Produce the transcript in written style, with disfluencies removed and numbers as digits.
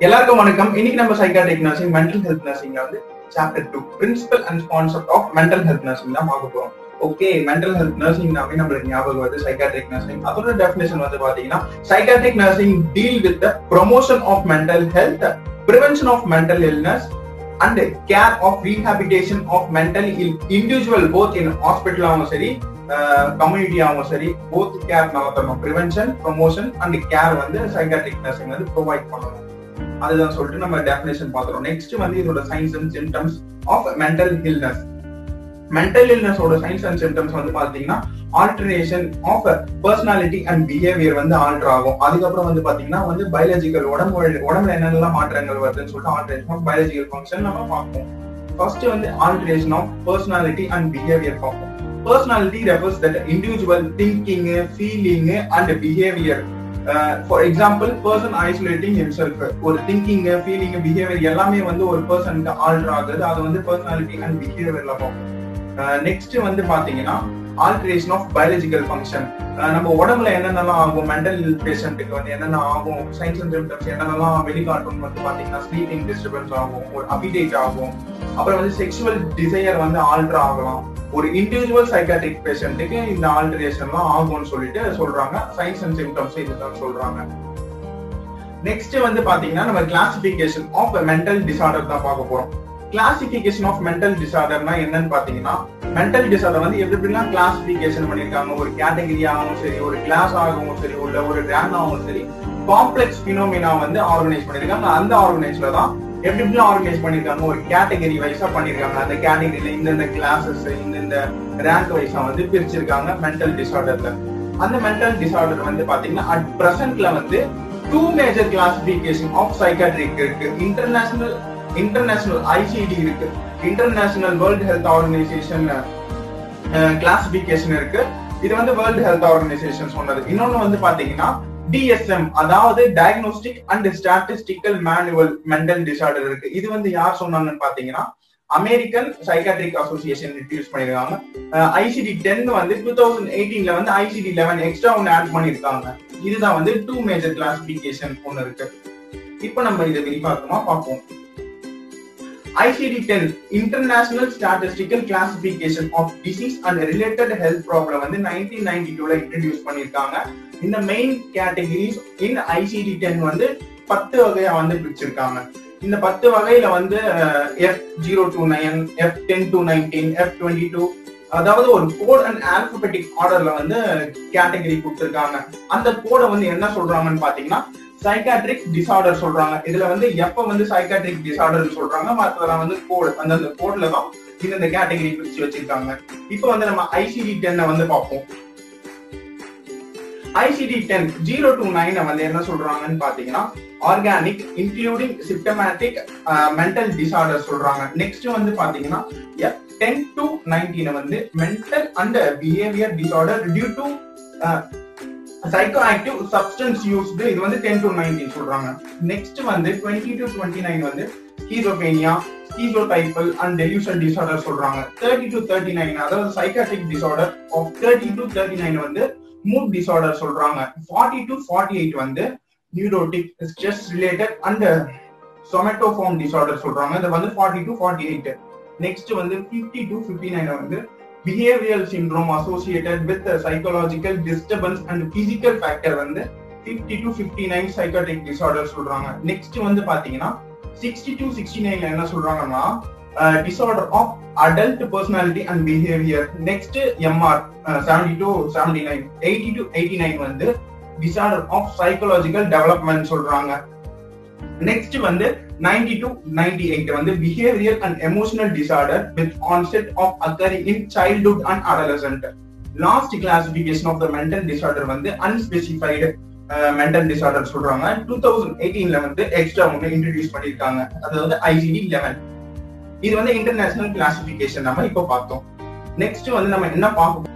எல்லாருக்கும் வணக்கம். இன்னைக்கு நம்ம சைக்காட்ரிக் நர்சிங் மென்டல் ஹெல்த் நர்சிங்ல வந்து chapter 2 principle and concept of mental health nursing தான் பார்க்க போறோம். ஓகே, மென்டல் ஹெல்த் நர்சிங்னாவே நம்மளுக்கு ஞாபகம் வருது சைக்காட்ரிக் நர்சிங். அதோட டெஃபினிஷன் வந்து பாத்தீங்கன்னா psychiatric nursing deal with the promotion of mental health, prevention of mental illness and care of rehabilitation of mental individual both in hospital ஆவும் சரி கம்யூனிட்டி ஆவும் சரி both care நம்ம தரணும். prevention, promotion and care வந்து psychiatric nursing வந்து provide பண்ணணும். அதுதான் சொல்லிட்டு நம்ம டெஃபினிஷன் பாக்குறோம். நெக்ஸ்ட் வந்து இதோட signs and symptoms of mental illness. Mental இல்னஸோட சைன்ஸ் அண்ட் சிம்டம்ஸ் வந்து பாத்தீங்கன்னா alteration of personality and behaviour வந்து ஆல்டர் ஆகும். அதுக்கப்புறம் வந்து பாத்தீங்கன்னா வந்து பயாலஜிக்கல் உடம்புல என்னென்னலாம் மாற்றங்கள் வருதுன்னு சொல்லிட்டு ஆல்டரேஷன் ஆஃப் பயாலஜிக்கல் ஃபங்க்ஷன் நம்ம பார்ப்போம். ஃபர்ஸ்ட் வந்து alteration of personality and behaviour பார்ப்போம். Personality refers that individual thinking, feeling and behavior. For example, person isolating himself. ஒரு thinking, feeling, behavior எல்லாமே வந்து ஒரு பர்சனுக்கு ஆல்டர் ஆகுது. அது வந்து personality and behaviorல பார்ப்போம். நெக்ஸ்ட் வந்து பாத்தீங்கன்னா ஆல்டரேஷன் ஆஃப் பயாலஜிக்கல் ஃபங்க்ஷன். நம்ம உடம்புல என்னென்னலாம் ஆகும், மென்டல் பேஷண்ட்டுக்கு வந்து என்னென்ன ஆகும், சைன்ஸ் அண்ட் சிம்டம்ஸ் என்னென்னலாம் வெளிக்காட்டும் வந்து பாத்தீங்கன்னா ஸ்லீப்பிங் டிஸ்டர்பன்ஸ் ஆகும், ஒரு அபிடேட் ஆகும், அப்புறம் வந்து செக்ஷுவல் டிசையர் வந்து ஆல்டர் ஆகலாம். ஒரு இண்டிவிஜுவல் சைக்காட்ரிக் பேஷண்ட்டுக்கு இந்த ஆல்டரேஷன்லாம் ஆகும்னு சொல்லிட்டு சொல்றாங்க. சைன்ஸ் அண்ட் சிம்டம்ஸ் இதுதான் சொல்றாங்க. நெக்ஸ்ட் வந்து பாத்தீங்கன்னா நம்ம கிளாசிபிகேஷன் ஆஃப் மென்டல் டிசார்டர் தான் பார்க்க போறோம். கிளாசிபிகேஷன் ஆஃப் மென்டல் டிசார்டர்னா என்னன்னு பாத்தீங்கன்னா மென்டல் டிசார்டர் வந்து எப்படிலாம் கிளாசிபிகேஷன் பண்ணிருக்காங்க, ஒரு கேட்டகரி ஆகவும் சரி, ஒரு கிளாஸ் ஆகவும் சரி, உள்ள ஒரு ரேங்க் ஆகவும் சரி, காம்ப்ளெக்ஸ் பினோமினா வந்து ஆர்கனைஸ் பண்ணிருக்காங்க. அந்த ஆர்கனைஸ்ல தான் எப்படிலாம் ஆர்கனைஸ் பண்ணிருக்காங்க, ஒரு கேட்டகரி வைஸா பண்ணிருக்காங்க. அந்த கேட்டகரியில இந்தந்த கிளாஸஸ் இந்த ரேங்க் வைஸா வந்து பிரிச்சிருக்காங்க மென்டல் டிசார்டர்ல. அந்த மென்டல் டிசார்டர் வந்து பாத்தீங்கன்னா அட் பிரசன்ட்ல வந்து 2 மேஜர் கிளாசிபிகேஷன் ஆஃப் சைக்காட்ரிக் இருக்கு. இன்டர்நேஷனல் ICD இருக்கு, international world health organisation classification இருக்கு. இது வந்து வேர்ல்ட் ஹெல்த் ஆர்கனைசேஷன் சொன்னது. இன்னொன்னு வந்து பாத்தீங்கன்னா DSM, அதாவது diagnostic and statistical manual mental disorder இருக்கு. இது வந்து யார் சொன்னாங்கன்னு பாத்தீங்கன்னா அமெரிக்கன் சைக்காட்ரிக் அசோசியேஷன் இன்ட்ரோடியூஸ் பண்ணிருக்காங்க. ICD-10 வந்து 2018ல வந்து ICD-11 எக்ஸ்ட்ரா ஒன்னு ஆட் பண்ணிருக்காங்க. இதுதான் வந்து 2 மேஜர் கிளாசிபிகேஷன் ஒன்னு இருக்கு. இப்போ நம்ம இதை விரிவாக்கமா பார்ப்போம். ICD-10 International Statistical Classification of Disease and Related Health Problem வந்து 1992ல இன்ட்ரோடியூஸ் பண்ணிருக்காங்க. இந்த மெயின் கேட்டகரிஸ் இன் ICD-10 வந்து 10 வகையா வந்து பிரிச்சிருக்காங்க. இந்த 10 வகையில வந்து F0-9, F10-19, F22, அதாவது ஒரு கோட் அண்ட் ஆல்பபெட்டிக் ஆர்டர்ல வந்து கேட்டகரி கொடுத்திருக்காங்க. அந்த கோடை வந்து என்ன சொல்றாங்கன்னு பாத்தீங்கன்னா சைக்காட்ரிக் டிசார்டர் சொல்றாங்க. இதுல வந்து எப்ப வந்து சைக்காட்ரிக் டிசார்டர் சொல்றாங்க, மற்றதெல்லாம் வந்து கோட். அந்த கோட்ல தான் இந்த கேட்டகரி பிரிச்சு வச்சிருக்காங்க. இப்போ வந்து நம்ம ICD-10 வந்து பார்ப்போம். ICD-10 0-9 வந்து என்ன சொல்றாங்கன்னு பாத்தீங்கன்னா organic including symptomatic mental disorder சொல்றாங்க. நெக்ஸ்ட் வந்து பாத்தீங்கன்னா 10-19 வந்து mental and behaviour disorder due to psychoactive substance used. இது வந்து 10-19 சொல்றாங்க. நெக்ஸ்ட் வந்து 20-29 வந்து schizophrenia, schizotypal and delusion disorder சொல்றாங்க. 30-39 அதாவது சைக்காட்ரிக் டிசார்டர் ஆஃப் 30-39 வந்து மூட் டிசார்டர் சொல்றாங்க. 40-48 வந்து neurotic, stress related and சொமேட்டோஃபார்ம் disorder சொல்றாங்க. இது வந்து 40-48. நெக்ஸ்ட் வந்து 50-59 வந்து behavioral syndrome associated with psychological disturbance and physical factor வந்து 50-59 psychotic disorder சொல்றாங்க. நெக்ஸ்ட் வந்து பாத்தீங்கன்னா 60-69 என்ன சொல்றாங்கன்னா disorder of adult personality and behavior. Next MR 70-79, 80-89 வந்து disorder of psychological development சொல்றாங்க. நெக்ஸ்ட் வந்து 90-98 வந்து behavioral and emotional disorder with onset of occurring in childhood and adolescent. Last classification of the mental disorder வந்து unspecified mental disorder சொல்றாங்க. 2018ல வந்து extra ஒன்னு introduce பண்ணிருக்காங்க. அதாவது ICD-11. இது வந்து இன்டர்நேஷனல் கிளாசிபிகேஷன் நம்ம இப்போ பார்த்தோம். நெக்ஸ்ட் வந்து நம்ம என்ன பார்க்க